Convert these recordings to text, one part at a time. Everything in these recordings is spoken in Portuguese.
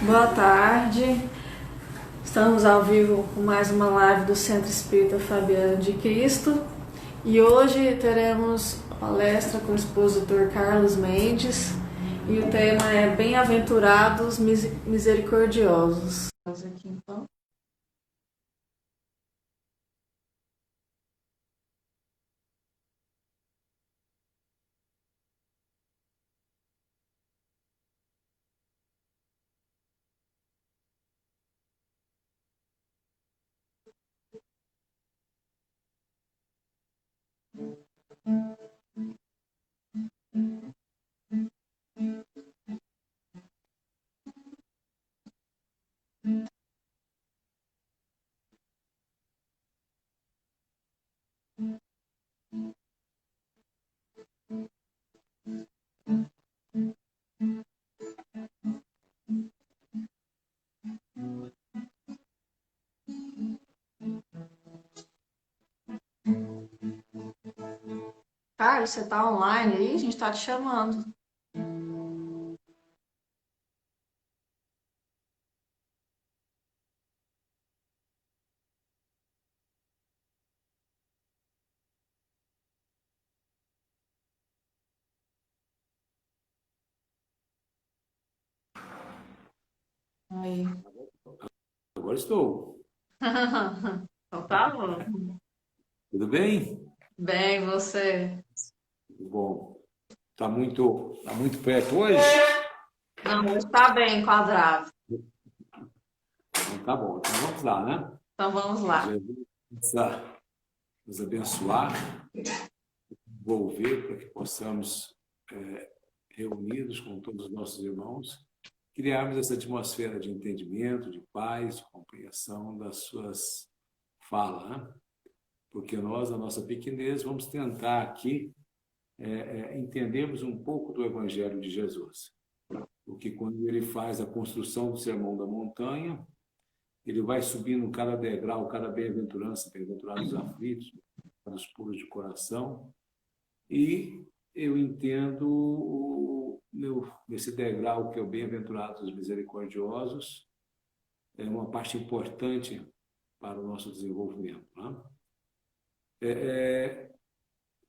Boa tarde, estamos ao vivo com mais uma live do Centro Espírita Fabiano de Cristo e hoje teremos palestra com o expositor Carlos Mendes e o tema é Bem-aventurados misericordiosos. Aqui, então. Carlos, você está online aí? A gente está te chamando. Aí. Agora estou. Então tá bom. Tudo bem? Bem, você? Tudo bom. Tá muito perto hoje? Não, hoje está bem enquadrado. Então, tá bom. Então vamos lá, né? Então vamos lá. Jesus possa nos abençoar, envolver para que possamos, reunidos com todos os nossos irmãos, criarmos essa atmosfera de entendimento, de paz, de compreensão das suas falas, né? Porque nós, na nossa pequenez, vamos tentar aqui entendermos um pouco do Evangelho de Jesus. Porque quando ele faz a construção do Sermão da Montanha, ele vai subindo cada degrau, cada bem-aventurança, bem-aventurados os aflitos, os puros de coração, e eu entendo esse degrau que é o bem-aventurados os misericordiosos, é uma parte importante para o nosso desenvolvimento, né?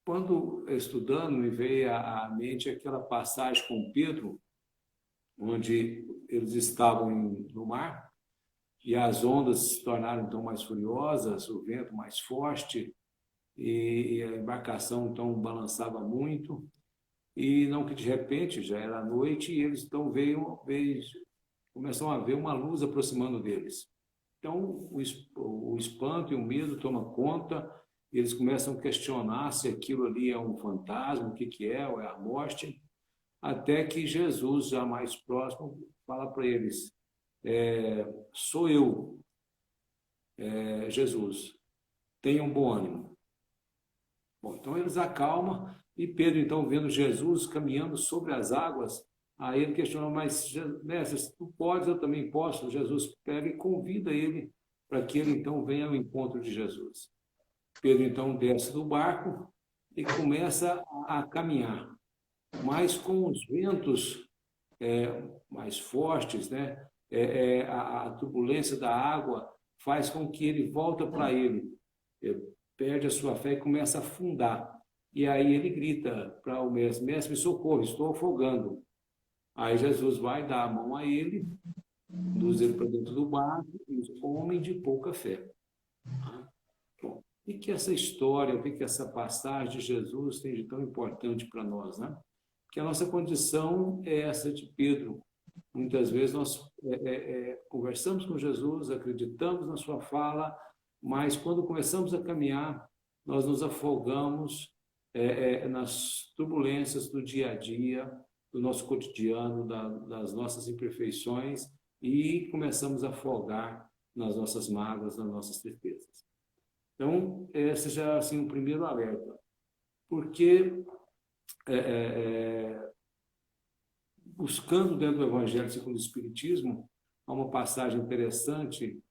Quando estudando, me veio à mente aquela passagem com Pedro, onde eles estavam no mar, e as ondas se tornaram então mais furiosas, o vento mais forte, e a embarcação então balançava muito, e não que de repente já era noite e eles então começam a ver uma luz aproximando deles. Então o espanto e o medo toma conta, e eles começam a questionar se aquilo ali é um fantasma, o que que é, ou é a morte, até que Jesus, já mais próximo, fala para eles: sou eu, Jesus, tenham bom ânimo. Bom, então eles acalmam, e Pedro, então, vendo Jesus caminhando sobre as águas, aí ele questiona: mas, mestre, se tu podes, eu também posso. Jesus pega e convida ele para que ele, então, venha ao encontro de Jesus. Pedro, então, desce do barco e começa a caminhar, mas com os ventos mais fortes, né? A turbulência da água faz com que ele volta para ele, perde a sua fé e começa a afundar. E aí ele grita para o mestre: mestre, me socorre, estou afogando. Aí Jesus vai dar a mão a ele, conduz ele para dentro do barco, e diz: homem de pouca fé. Bom, o que essa história, o que essa passagem de Jesus tem de tão importante para nós, né? Que a nossa condição é essa de Pedro. Muitas vezes nós conversamos com Jesus, acreditamos na sua fala, mas quando começamos a caminhar, nós nos afogamos nas turbulências do dia a dia, do nosso cotidiano, das nossas imperfeições, e começamos a afogar nas nossas mágoas, nas nossas tristezas. Então, esse já é assim, um primeiro alerta. Porque é, é, buscando dentro do Evangelho segundo o Espiritismo, há uma passagem interessante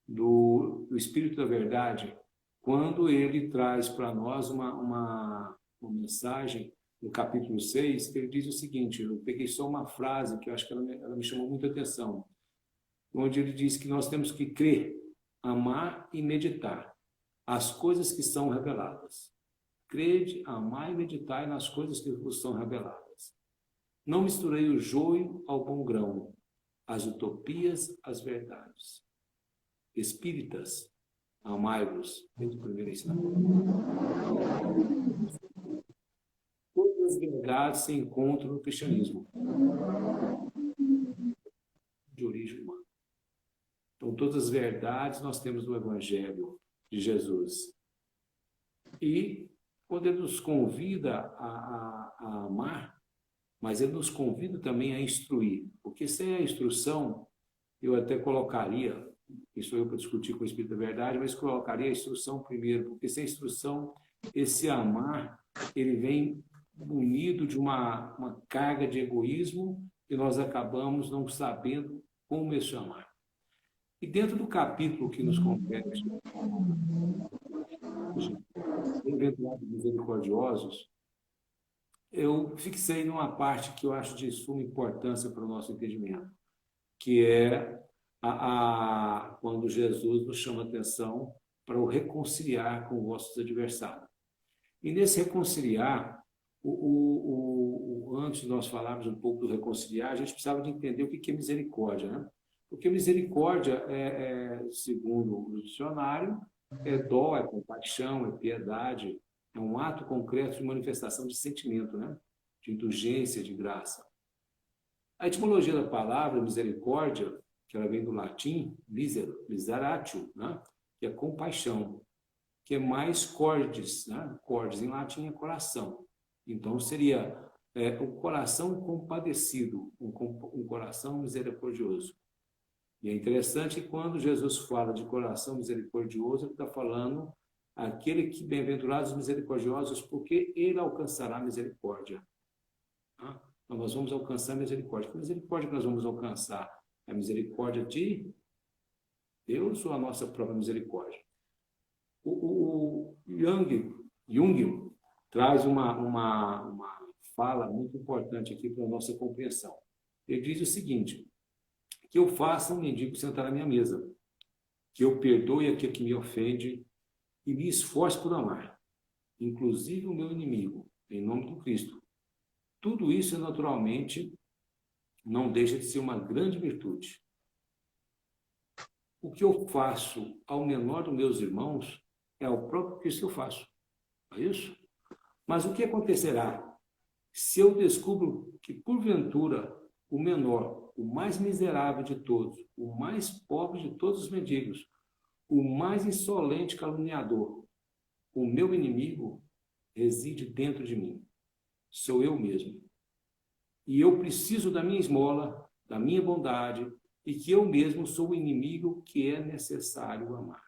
do Espírito da Verdade, quando ele traz para nós uma mensagem, no capítulo 6, que ele diz o seguinte: eu peguei só uma frase que eu acho que ela me chamou muita atenção. onde ele diz que nós temos que crer, amar e meditar as coisas que são reveladas. Crede, amar e meditar nas coisas que vos são reveladas. Não misturei o joio ao bom grão, as utopias às verdades. Espíritas, amai-vos, desde o primeiro ensinamento. Todas as verdades se encontram no cristianismo, de origem humana. Então, todas as verdades nós temos no Evangelho de Jesus. E quando ele nos convida a amar, mas ele nos convida também a instruir, porque sem a instrução, eu até colocaria, isso eu para discutir com o Espírito da Verdade, mas colocaria a instrução primeiro, porque sem a instrução, esse amar, ele vem munido de uma carga de egoísmo e nós acabamos não sabendo como é amar. E dentro do capítulo que nos compete, Bem-aventurados misericordiosos, eu fixei numa parte que eu acho de suma importância para o nosso entendimento, que é quando Jesus nos chama a atenção para o reconciliar com os vossos adversários. E nesse reconciliar, antes de nós falarmos um pouco do reconciliar, a gente precisava de entender o que é misericórdia, né? Porque misericórdia segundo o dicionário, é dó, é compaixão, é piedade, é um ato concreto de manifestação de sentimento, né? De indulgência, de graça. A etimologia da palavra misericórdia, que ela vem do latim, miseratio, né? Que é compaixão, que é mais cordis, né? Cordis em latim é coração. Então seria o coração compadecido, um coração misericordioso. E é interessante que quando Jesus fala de coração misericordioso, ele está falando aquele que bem-aventurados misericordiosos, porque ele alcançará misericórdia. Então nós vamos alcançar misericórdia. Que misericórdia que nós vamos alcançar? É a misericórdia de Deus ou a nossa própria misericórdia? O Jung traz uma fala muito importante aqui para a nossa compreensão. Ele diz o seguinte: que eu faça um mendigo sentar à minha mesa, que eu perdoe aquele que me ofende e me esforce por amar, inclusive o meu inimigo, em nome do Cristo. Tudo isso, naturalmente, não deixa de ser uma grande virtude. O que eu faço ao menor dos meus irmãos é ao próprio Cristo que eu faço. É isso? Mas o que acontecerá se eu descubro que, porventura, o menor, o mais miserável de todos, o mais pobre de todos os mendigos, o mais insolente caluniador, o meu inimigo reside dentro de mim. Sou eu mesmo. E eu preciso da minha esmola, da minha bondade, e que eu mesmo sou o inimigo que é necessário amar.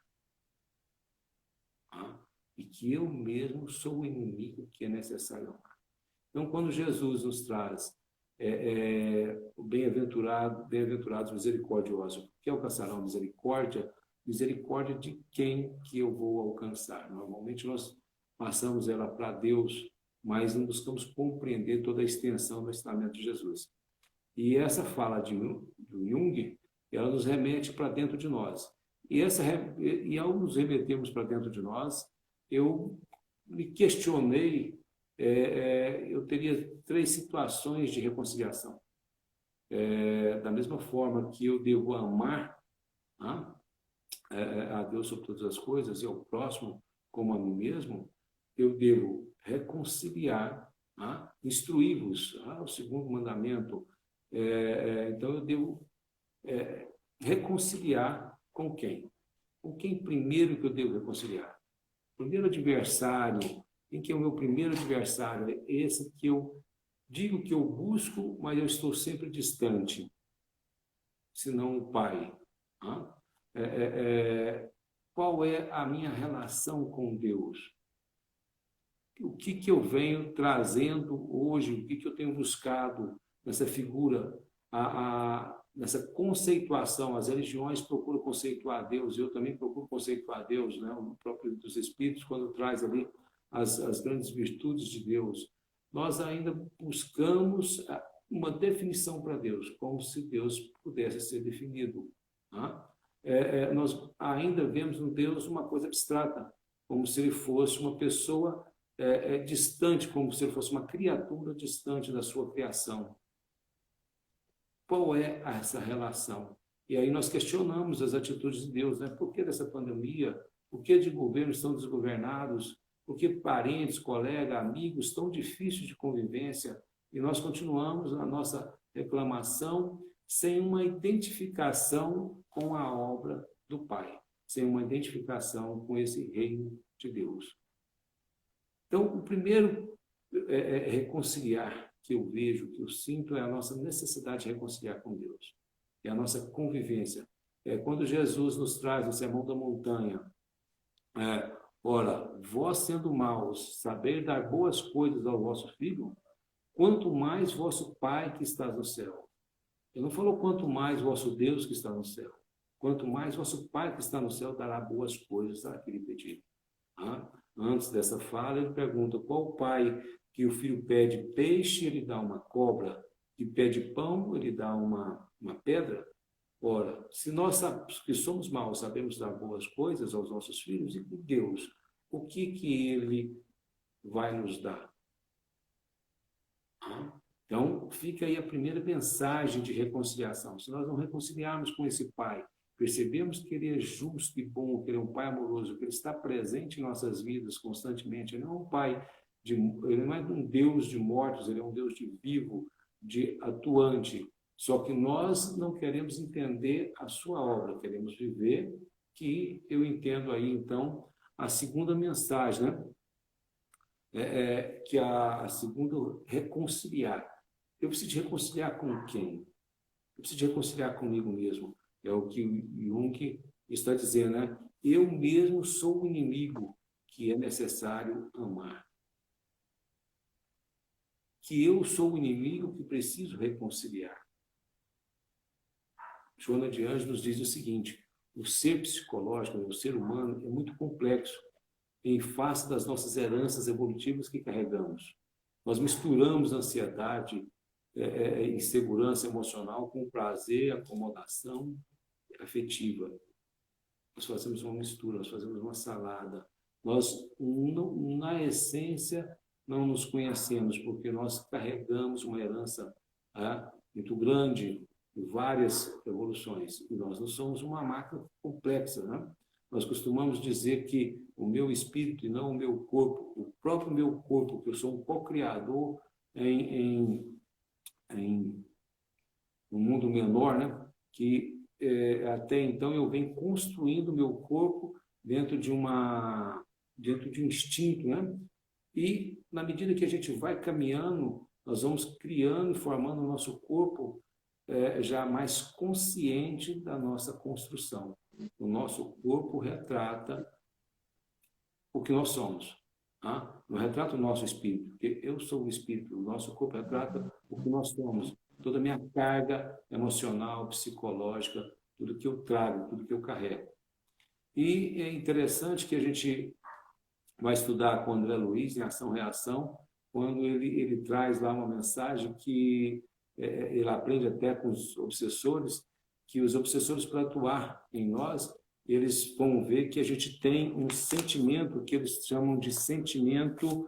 E que eu mesmo sou o inimigo que é necessário amar. Então, quando Jesus nos traz o bem-aventurados misericordiosos, que alcançarão misericórdia, misericórdia de quem que eu vou alcançar? Normalmente nós passamos ela para Deus, mas não buscamos compreender toda a extensão do ensinamento de Jesus. E essa fala do Jung, ela nos remete para dentro de nós. E ao nos remetermos para dentro de nós, eu me questionei, eu teria 3 situações de reconciliação. Da mesma forma que eu devo amar a Deus sobre todas as coisas e ao próximo como a mim mesmo, eu devo reconciliar, instruí-vos, o segundo mandamento. Então eu devo reconciliar com quem? Com quem primeiro que eu devo reconciliar? O primeiro adversário, quem que é o meu primeiro adversário? É esse que eu digo que eu busco, mas eu estou sempre distante, senão o Pai. Qual é a minha relação com Deus? O que eu venho trazendo hoje? O que eu tenho buscado nessa figura, nessa conceituação? As religiões procuram conceituar a Deus, eu também procuro conceituar a Deus, né? O próprio dos Espíritos, quando traz ali as grandes virtudes de Deus. Nós ainda buscamos uma definição para Deus, como se Deus pudesse ser definido. Tá? Nós ainda vemos no Deus uma coisa abstrata, como se ele fosse uma pessoa distante, como se ele fosse uma criatura distante da sua criação. Qual é essa relação? E aí nós questionamos as atitudes de Deus, né? Por que dessa pandemia? Por que de governos tão desgovernados? Por que parentes, colegas, amigos tão difíceis de convivência? E nós continuamos a nossa reclamação sem uma identificação com a obra do Pai, sem uma identificação com esse reino de Deus. Então, o primeiro reconciliar que eu vejo, que eu sinto, é a nossa necessidade de reconciliar com Deus. É a nossa convivência. Quando Jesus nos traz no Sermão da Montanha, ora, vós sendo maus, saber dar boas coisas ao vosso filho, quanto mais vosso Pai que está no céu. Ele não falou quanto mais vosso Deus que está no céu. Quanto mais vosso Pai que está no céu dará boas coisas àquele pedido. Antes dessa fala, ele pergunta qual pai que o filho pede peixe, ele dá uma cobra, que pede pão, ele dá uma pedra. Ora, se nós que somos maus sabemos dar boas coisas aos nossos filhos, e Deus, o que ele vai nos dar? Então, fica aí a primeira mensagem de reconciliação. Se nós não reconciliarmos com esse Pai, percebemos que Ele é justo e bom, que Ele é um Pai amoroso, que Ele está presente em nossas vidas constantemente. Ele não é um Pai, Ele não é um Deus de mortos, Ele é um Deus de vivo, de atuante. Só que nós não queremos entender a sua obra, queremos viver, que eu entendo aí, então, a segunda mensagem, né? Que a segunda, reconciliar. Eu preciso de reconciliar com quem? Eu preciso de reconciliar comigo mesmo. É o que Jung está dizendo, né? Eu mesmo sou o inimigo que é necessário amar. Que eu sou o inimigo que preciso reconciliar. Joana de Anjos nos diz o seguinte: o ser psicológico, o ser humano, é muito complexo em face das nossas heranças evolutivas que carregamos. Nós misturamos ansiedade, insegurança emocional com prazer, acomodação afetiva. Nós fazemos uma mistura, nós fazemos uma salada. Nós, na essência, não nos conhecemos, porque nós carregamos uma herança muito grande, de várias evoluções. E nós não somos uma máquina complexa, né? Nós costumamos dizer que o meu espírito e não o meu corpo, o próprio meu corpo, que eu sou um co-criador em um mundo menor, né? Que até então eu venho construindo o meu corpo dentro de um instinto, né? E na medida que a gente vai caminhando, nós vamos criando e formando o nosso corpo já mais consciente da nossa construção. O nosso corpo retrata o que nós somos. Não retrata o nosso espírito, porque eu sou o espírito, o nosso corpo retrata o que nós somos. Toda a minha carga emocional, psicológica, tudo que eu trago, tudo que eu carrego. E é interessante que a gente vai estudar com o André Luiz em Ação-Reação, quando ele traz lá uma mensagem que ele aprende até com os obsessores, que os obsessores, para atuar em nós, eles vão ver que a gente tem um sentimento que eles chamam de sentimento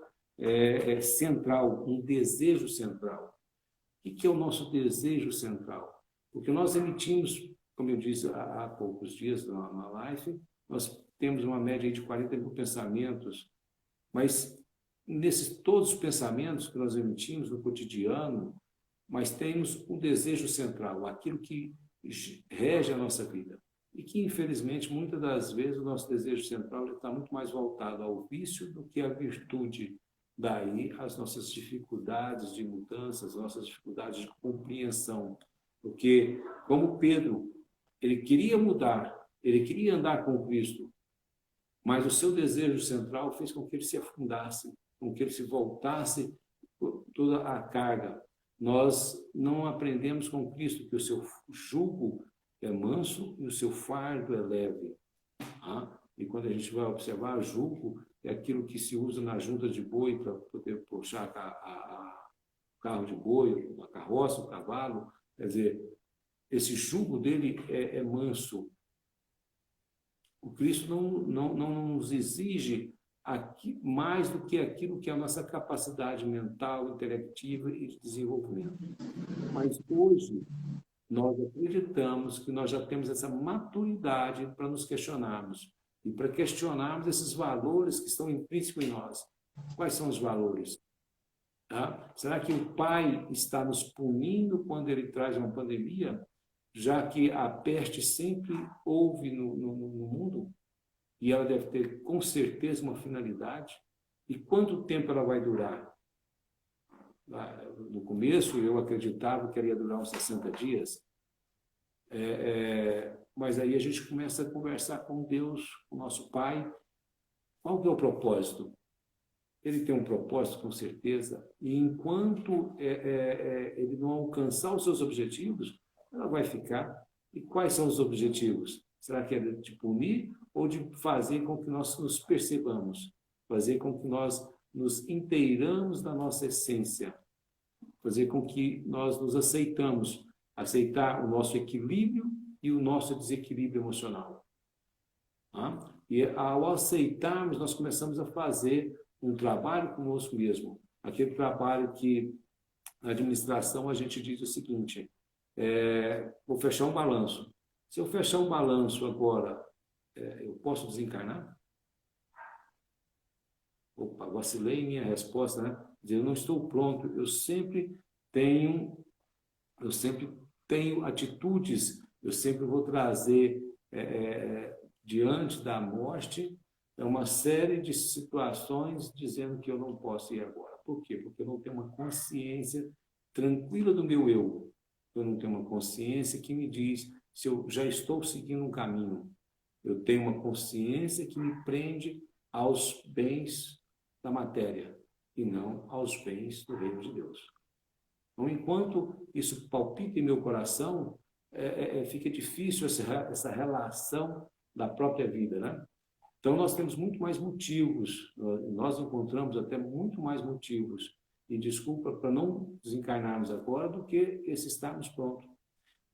central, um desejo central. O que é o nosso desejo central? Porque nós emitimos, como eu disse há poucos dias na live, nós temos uma média de 40 mil pensamentos, mas todos os pensamentos que nós emitimos no cotidiano, mas temos um desejo central, aquilo que rege a nossa vida. E que, infelizmente, muitas das vezes o nosso desejo central está muito mais voltado ao vício do que à virtude. Daí as nossas dificuldades de mudanças, nossas dificuldades de compreensão. Porque, como Pedro, ele queria mudar, ele queria andar com Cristo, mas o seu desejo central fez com que ele se afundasse, com que ele se voltasse por toda a carga. Nós não aprendemos com Cristo que o seu jugo é manso e o seu fardo é leve. E quando a gente vai observar, jugo é aquilo que se usa na junta de boi para poder puxar o carro de boi, a carroça, o cavalo. Quer dizer, esse jugo dele é manso. O Cristo não nos exige mais do que aquilo que é a nossa capacidade mental, intelectiva e de desenvolvimento. Mas hoje, nós acreditamos que nós já temos essa maturidade para nos questionarmos e para questionarmos esses valores que estão intrínsecos em nós. Quais são os valores? Será que o Pai está nos punindo quando ele traz uma pandemia, já que a peste sempre houve no mundo e ela deve ter com certeza uma finalidade? E quanto tempo ela vai durar? No começo eu acreditava que ela ia durar uns 60 dias, mas aí a gente começa a conversar com Deus, com o nosso Pai. Qual que é o propósito? Ele tem um propósito, com certeza, e enquanto ele não alcançar os seus objetivos, ela vai ficar. E quais são os objetivos? Será que é de punir ou de fazer com que nós nos percebamos? Fazer com que nós nos inteiramos da nossa essência? Fazer com que nós nos aceitamos, aceitar o nosso equilíbrio e o nosso desequilíbrio emocional. E ao aceitarmos, nós começamos a fazer um trabalho conosco mesmo. Aquele trabalho que na administração a gente diz o seguinte, vou fechar um balanço. Se eu fechar um balanço agora, eu posso desencarnar? Opa, vacilei em minha resposta, né? Eu não estou pronto, eu sempre tenho atitudes, eu sempre vou trazer diante da morte uma série de situações dizendo que eu não posso ir agora. Por quê? Porque eu não tenho uma consciência tranquila do meu eu. Eu não tenho uma consciência que me diz se eu já estou seguindo um caminho. Eu tenho uma consciência que me prende aos bens da matéria e não aos bens do reino de Deus. Então, enquanto isso palpita em meu coração, fica difícil essa relação da própria vida, né? Então, nós temos muito mais motivos, nós encontramos até muito mais motivos e desculpa para não desencarnarmos agora do que esse estarmos prontos.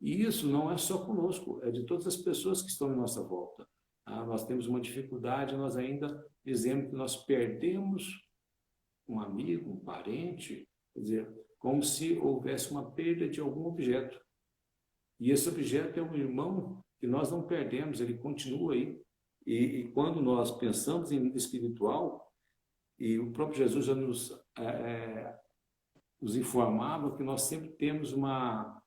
E isso não é só conosco, é de todas as pessoas que estão em nossa volta. Nós temos uma dificuldade, nós ainda dizemos que nós perdemos um amigo, um parente, quer dizer, como se houvesse uma perda de algum objeto. E esse objeto é um irmão que nós não perdemos, ele continua aí. E quando nós pensamos em vida espiritual, e o próprio Jesus já nos informava que nós sempre temos uma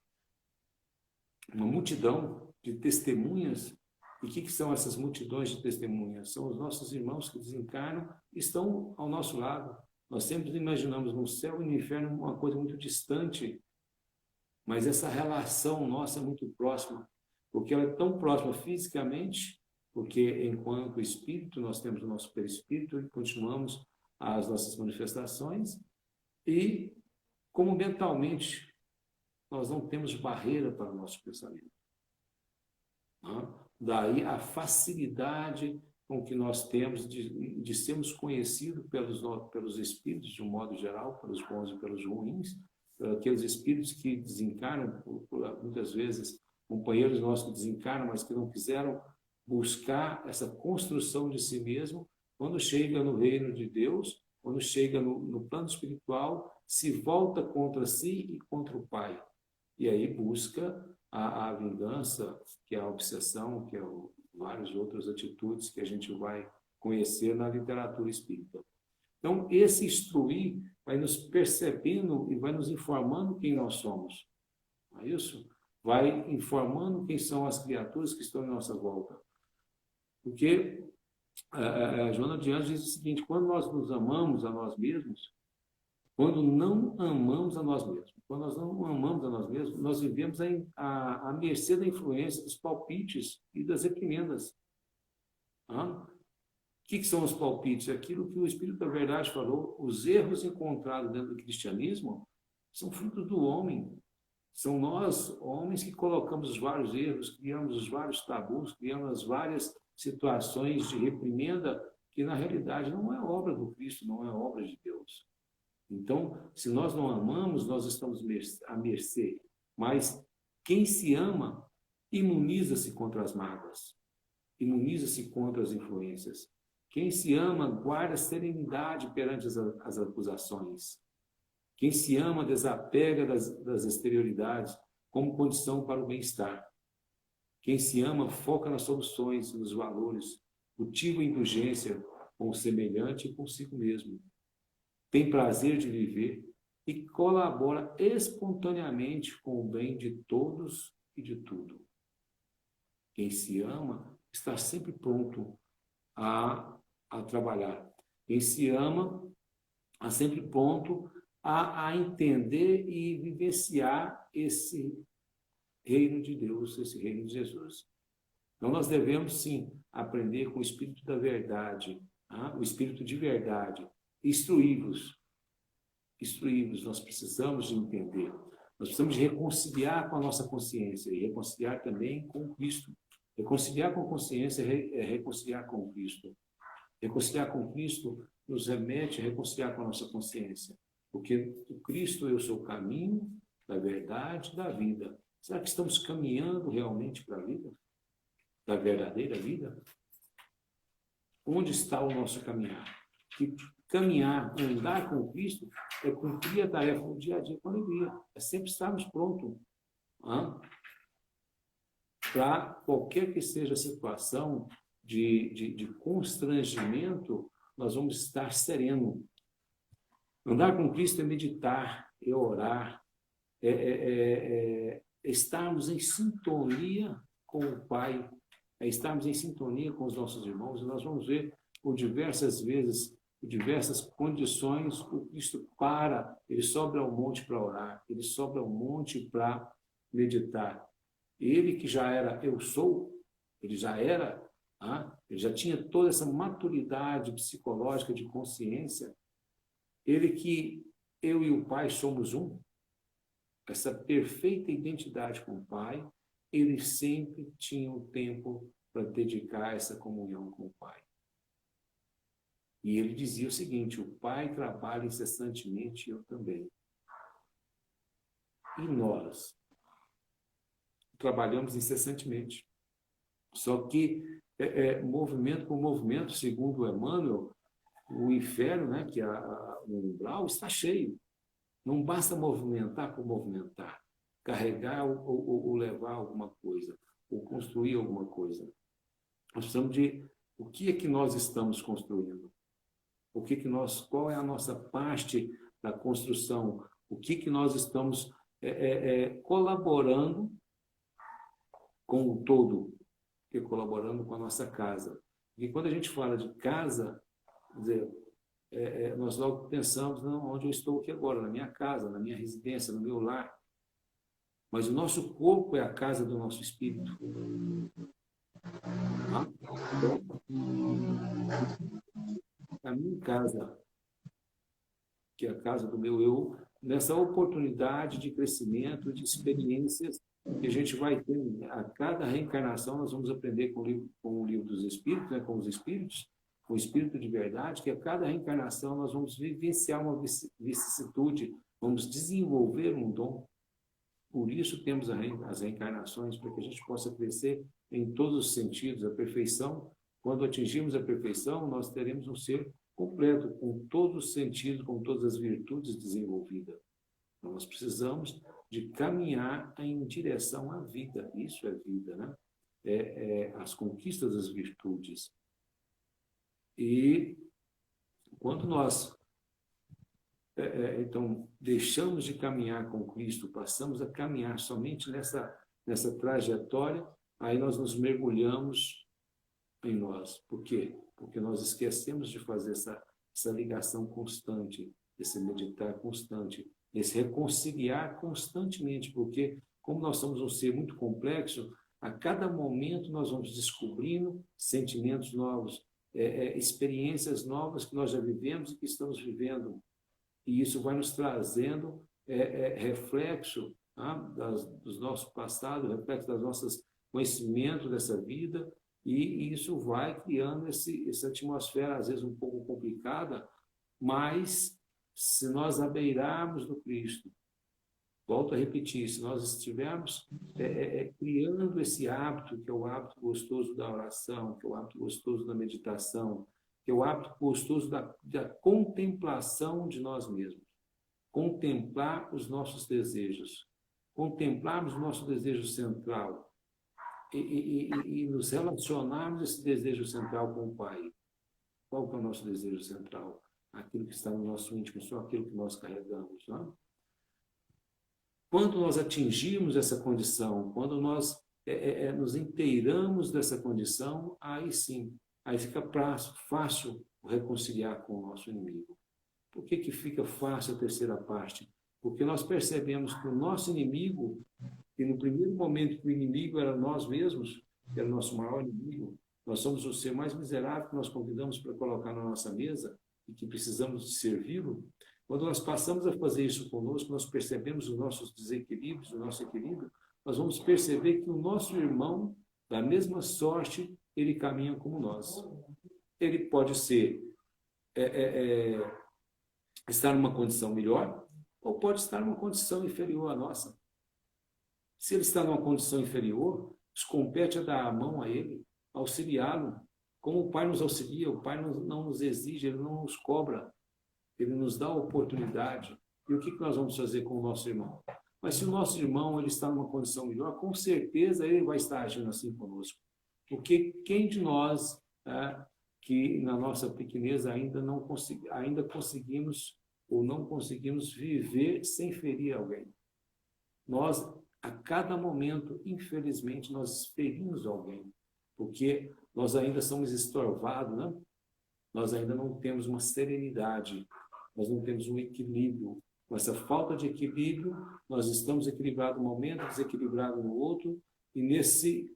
multidão de testemunhas. E o que são essas multidões de testemunhas? São os nossos irmãos que desencarnam e estão ao nosso lado. Nós sempre imaginamos no céu e no inferno uma coisa muito distante, mas essa relação nossa é muito próxima, porque ela é tão próxima fisicamente, porque enquanto espírito nós temos o nosso perispírito e continuamos as nossas manifestações, e como mentalmente nós não temos barreira para o nosso pensamento. Daí a facilidade com que nós temos de sermos conhecidos pelos espíritos, de um modo geral, pelos bons e pelos ruins, aqueles espíritos que desencarnam, muitas vezes companheiros nossos que desencarnam, mas que não quiseram buscar essa construção de si mesmo, quando chega no reino de Deus, quando chega no plano espiritual, se volta contra si e contra o Pai. E aí busca a vingança, que é a obsessão, que é várias outras atitudes que a gente vai conhecer na literatura espírita. Então, esse instruir vai nos percebendo e vai nos informando quem nós somos. Não é isso? Vai informando quem são as criaturas que estão em nossa volta. Porque a Joana de Anjos diz o seguinte, quando nós nos amamos a nós mesmos, quando não amamos a nós mesmos, quando nós não amamos a nós mesmos, nós vivemos à mercê da influência dos palpites e das reprimendas. O que são os palpites? Aquilo que o Espírito da Verdade falou, os erros encontrados dentro do cristianismo são frutos do homem. São nós, homens, que colocamos os vários erros, criamos os vários tabus, criamos as várias situações de reprimenda que, na realidade, não é obra do Cristo, não é obra de Deus. Então, se nós não amamos, nós estamos à mercê. Mas Quem se ama, imuniza-se contra as mágoas, imuniza-se contra as influências. Quem se ama, guarda serenidade perante as acusações. Quem se ama, desapega das exterioridades como condição para o bem-estar. Quem se ama, foca nas soluções, nos valores, cultiva indulgência com o semelhante e consigo mesmo. Tem prazer de viver e colabora espontaneamente com o bem de todos e de tudo. Quem se ama está sempre pronto a trabalhar. Quem se ama está sempre pronto a entender e vivenciar esse reino de Deus, esse reino de Jesus. Então, nós devemos, sim, aprender com o Espírito da verdade, o Espírito de verdade, instruí-vos, nós precisamos de entender, nós precisamos de reconciliar com a nossa consciência e reconciliar também com Cristo. Reconciliar com a consciência é reconciliar com Cristo. Reconciliar com Cristo nos remete a reconciliar com a nossa consciência, porque o Cristo é o seu caminho, da verdade, da vida. Será que estamos caminhando realmente para a vida? Da verdadeira vida? Onde está o nosso caminhar? E caminhar, andar com Cristo, é cumprir a tarefa do dia a dia com alegria. É sempre estarmos prontos para qualquer que seja a situação de constrangimento, nós vamos estar sereno. Andar com Cristo é meditar, é orar, estarmos em sintonia com o Pai, estarmos em sintonia com os nossos irmãos, e nós vamos ver por diversas vezes, por diversas condições, o Cristo ele sobe ao monte para orar, ele sobe ao monte para meditar. Ele que já era eu sou, ele já era, ele já tinha toda essa maturidade psicológica de consciência, ele que eu e o Pai somos um, essa perfeita identidade com o Pai, ele sempre tinha um tempo para dedicar essa comunhão com o Pai. E ele dizia o seguinte: o Pai trabalha incessantemente e eu também. E nós trabalhamos incessantemente. Só que, movimento por movimento, segundo Emmanuel, o inferno, né, que é o umbral, está cheio. Não basta movimentar por movimentar, carregar ou levar alguma coisa, ou construir alguma coisa. Nós precisamos de o que é que nós estamos construindo, qual é a nossa parte da construção, o que nós estamos colaborando com o todo, que colaborando com a nossa casa. E quando a gente fala de casa, quer dizer, nós logo pensamos, não, onde eu estou aqui agora, na minha casa, na minha residência, no meu lar. Mas o nosso corpo é a casa do nosso espírito. A minha casa, que é a casa do meu eu, nessa oportunidade de crescimento, de experiências que a gente vai ter. A cada reencarnação nós vamos aprender com o livro dos Espíritos, né, com os Espíritos, com o Espírito de verdade, que a cada reencarnação nós vamos vivenciar uma vicissitude, vamos desenvolver um dom. Por isso temos as reencarnações, para que a gente possa crescer em todos os sentidos. A perfeição, quando atingirmos a perfeição, nós teremos um ser completo, com todos os sentidos, com todas as virtudes desenvolvidas. Então, nós precisamos de caminhar em direção à vida. Isso é vida, né? As conquistas das virtudes. E quando nós então deixamos de caminhar com Cristo, passamos a caminhar somente nessa trajetória, aí nós nos mergulhamos em nós. Por quê? Porque nós esquecemos de fazer essa ligação constante, esse meditar constante, esse reconciliar constantemente, porque como nós somos um ser muito complexo, a cada momento nós vamos descobrindo sentimentos novos, experiências novas que nós já vivemos e que estamos vivendo. E isso vai nos trazendo reflexo dos nossos passados, reflexo das nossas conhecimentos dessa vida, e isso vai criando essa atmosfera, às vezes um pouco complicada, mas se nós abeirarmos do Cristo, Volto a repetir, se nós estivermos criando esse hábito, que é o hábito gostoso da oração, que é o hábito gostoso da meditação, que é o hábito gostoso da contemplação de nós mesmos, contemplar os nossos desejos, contemplarmos o nosso desejo central e nos relacionarmos esse desejo central com o Pai. Qual que é o nosso desejo central? Aquilo que está no nosso íntimo, só aquilo que nós carregamos, não é? Quando nós atingirmos essa condição, quando nós nos inteiramos dessa condição, aí sim, aí fica fácil reconciliar com o nosso inimigo. Por que fica fácil a terceira parte? Porque nós percebemos que o nosso inimigo, e no primeiro momento que o inimigo era nós mesmos, que era o nosso maior inimigo, nós somos o ser mais miserável que nós convidamos para colocar na nossa mesa e que precisamos de servi-lo. Quando nós passamos a fazer isso conosco, nós percebemos os nossos desequilíbrios, o nosso equilíbrio, nós vamos perceber que o nosso irmão, da mesma sorte, ele caminha como nós. Ele pode ser, estar numa condição melhor, ou pode estar numa condição inferior à nossa. Se ele está numa condição inferior, nos compete a dar a mão a ele, auxiliá-lo, como o Pai nos auxilia, o Pai não nos exige, ele não nos cobra. Ele nos dá a oportunidade. E o que nós vamos fazer com o nosso irmão? Mas se o nosso irmão ele está numa condição melhor, com certeza ele vai estar agindo assim conosco. Porque quem de nós, que na nossa pequenez ainda conseguimos ou não conseguimos viver sem ferir alguém? Nós, a cada momento, infelizmente, nós ferimos alguém. Porque nós ainda somos estorvados, né? Nós ainda não temos uma serenidade, nós não temos um equilíbrio. Com essa falta de equilíbrio, nós estamos equilibrados num momento, desequilibrados no outro, e nesse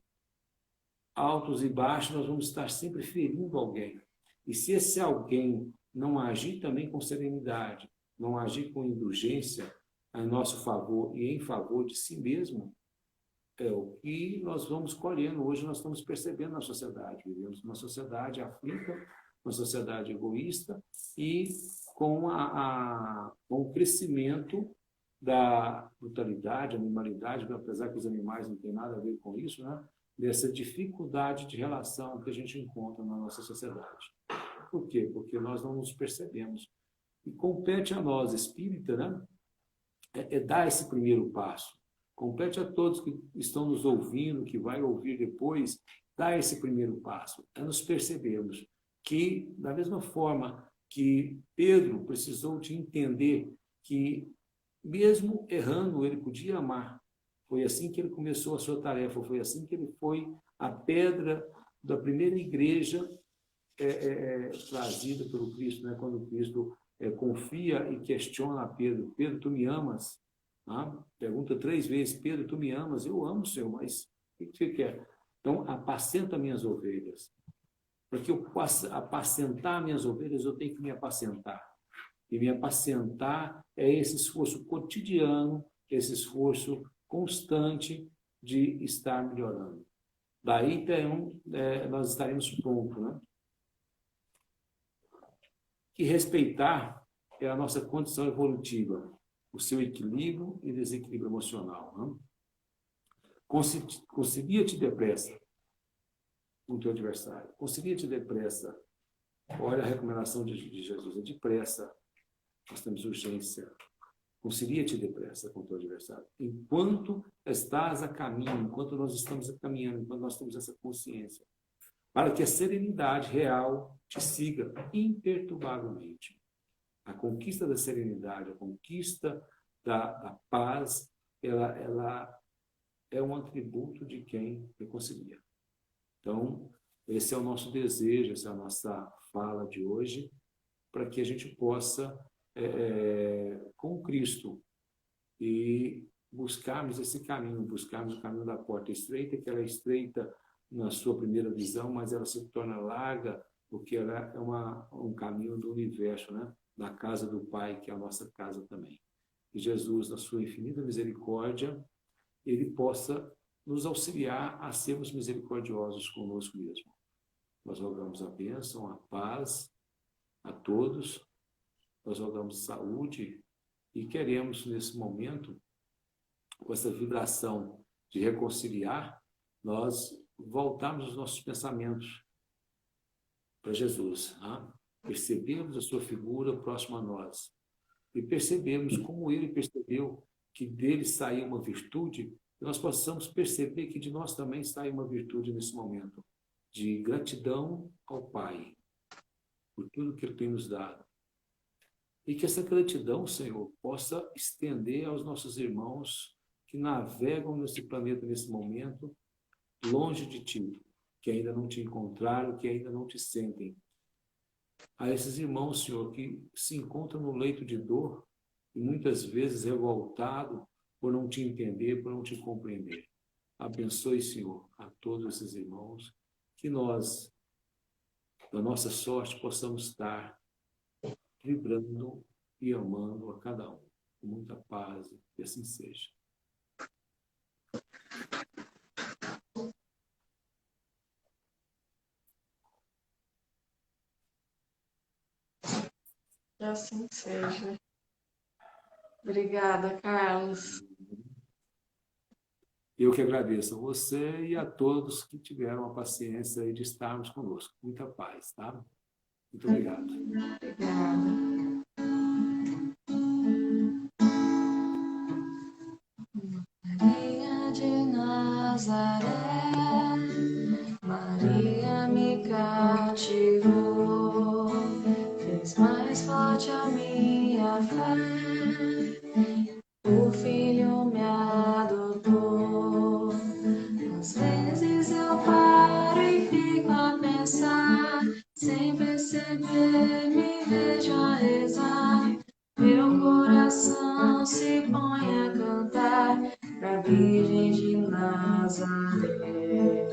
altos e baixos nós vamos estar sempre ferindo alguém. E se esse alguém não agir também com serenidade, não agir com indulgência a nosso favor e em favor de si mesmo, é o que nós vamos colhendo. Hoje nós estamos percebendo na sociedade. Vivemos numa sociedade aflita, uma sociedade egoísta e com o crescimento da brutalidade, animalidade, apesar que os animais não têm nada a ver com isso, né? Dessa dificuldade de relação que a gente encontra na nossa sociedade. Por quê? Porque nós não nos percebemos. E compete a nós, espírita, né? Dar esse primeiro passo. Compete a todos que estão nos ouvindo, que vai ouvir depois, dar esse primeiro passo. É nos percebermos que, da mesma forma que Pedro precisou de entender que, mesmo errando, ele podia amar. Foi assim que ele começou a sua tarefa, foi assim que ele foi a pedra da primeira igreja trazida pelo Cristo, né? Quando Cristo confia e questiona a Pedro: Pedro, tu me amas? Pergunta 3 vezes: Pedro, tu me amas? Eu amo, Senhor, mas o que você quer? Então, apacenta minhas ovelhas. Para que eu possa apacentar minhas ovelhas, eu tenho que me apacentar. E me apacentar é esse esforço cotidiano, esse esforço constante de estar melhorando. Daí então, nós estaremos prontos, né? Que respeitar é a nossa condição evolutiva, o seu equilíbrio e desequilíbrio emocional. Né? Concilia-te depressa com o teu adversário. Concilia-te depressa. Olha a recomendação de Jesus: é depressa. Nós temos urgência. Concilia-te depressa com o teu adversário. Enquanto estás a caminho, enquanto nós estamos caminhando, enquanto nós temos essa consciência, para que a serenidade real te siga imperturbavelmente. A conquista da serenidade, a conquista da paz, ela é um atributo de quem reconcilia. Então, esse é o nosso desejo, essa é a nossa fala de hoje, para que a gente possa, com Cristo, e buscarmos esse caminho, buscarmos o caminho da porta estreita, que ela é estreita na sua primeira visão, mas ela se torna larga, porque ela é um caminho do universo, né? Da casa do Pai, que é a nossa casa também. Que Jesus, na sua infinita misericórdia, ele possa nos auxiliar a sermos misericordiosos conosco mesmo. Nós rogamos a bênção, a paz a todos, nós rogamos saúde e queremos, nesse momento, com essa vibração de reconciliar, nós voltarmos os nossos pensamentos para Jesus. Percebemos a sua figura próxima a nós e percebemos como ele percebeu que dele saía uma virtude, que nós possamos perceber que de nós também sai uma virtude nesse momento, de gratidão ao Pai, por tudo que Ele tem nos dado. E que essa gratidão, Senhor, possa estender aos nossos irmãos que navegam nesse planeta nesse momento, longe de Ti, que ainda não Te encontraram, que ainda não Te sentem. A esses irmãos, Senhor, que se encontram no leito de dor e muitas vezes revoltado por não Te entender, por não Te compreender. Abençoe, Senhor, a todos esses irmãos, que nós, da nossa sorte, possamos estar vibrando e amando a cada um, com muita paz, e assim seja. Que assim seja. Obrigada, Carlos. Eu que agradeço a você e a todos que tiveram a paciência de estarmos conosco. Muita paz, tá? Muito obrigado. Obrigada. Maria de Nazaré, Maria me cativou, fez mais forte a minha fé, o Filho me adotou. Às vezes eu paro e fico a pensar, sem perceber me vejo a rezar, meu coração se põe a cantar pra Virgem de Nazaré.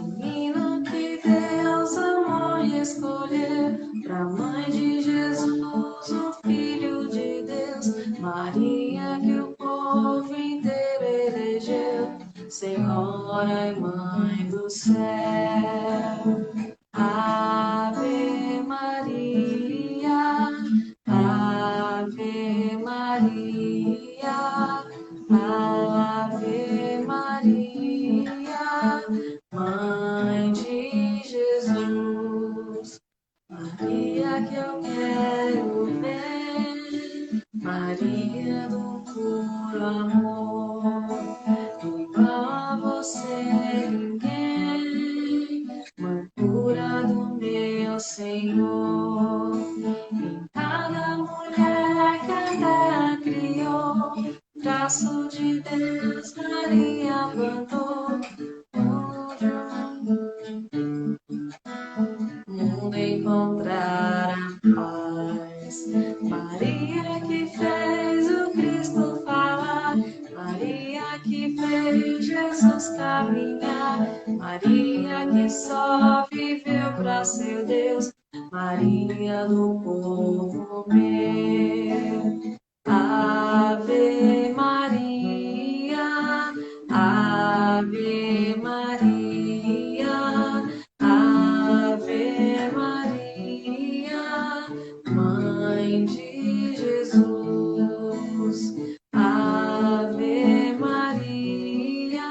Menino que Deus amor escolheu, pra Mãe de Jesus, o Filho de Deus, Maria que o povo inteiro elegeu, Senhora e Mãe do céu. Ave Maria, Ave Maria, Ave Maria, Mãe de Jesus. Maria que eu quero ver, Maria do puro amor, igual a você ninguém, Mãe pura do meu Senhor. Em cada mulher que a terra criou, traço de Deus Maria plantou, mundo encontrar a paz. Maria que fez o Cristo falar, Maria que fez Jesus caminhar, Maria que só viveu pra seu Deus, Maria do povo meu. Ave Maria, Ave Maria, Ave Maria, Mãe de Jesus. Ave Maria,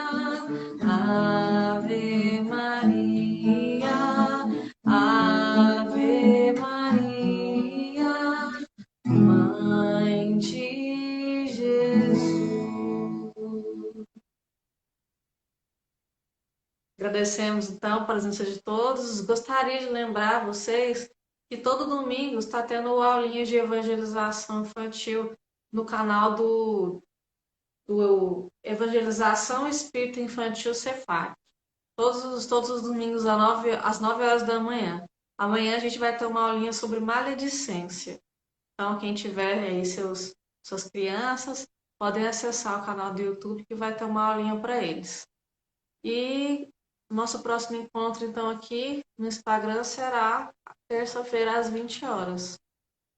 Ave Maria, Ave Maria, Mãe de Jesus. Agradecemos então a presença de todos. Gostaria de lembrar vocês que todo domingo está tendo aulinha de evangelização infantil no canal do Evangelização Espírita Infantil Cefat. Todos os domingos às 9 horas da manhã. Amanhã a gente vai ter uma aulinha sobre maledicência. Então, quem tiver aí suas crianças, podem acessar o canal do YouTube que vai ter uma aulinha para eles. E nosso próximo encontro, então, aqui no Instagram será terça-feira às 20 horas.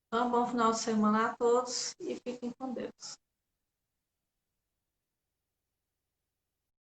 Então, bom final de semana a todos e fiquem com Deus.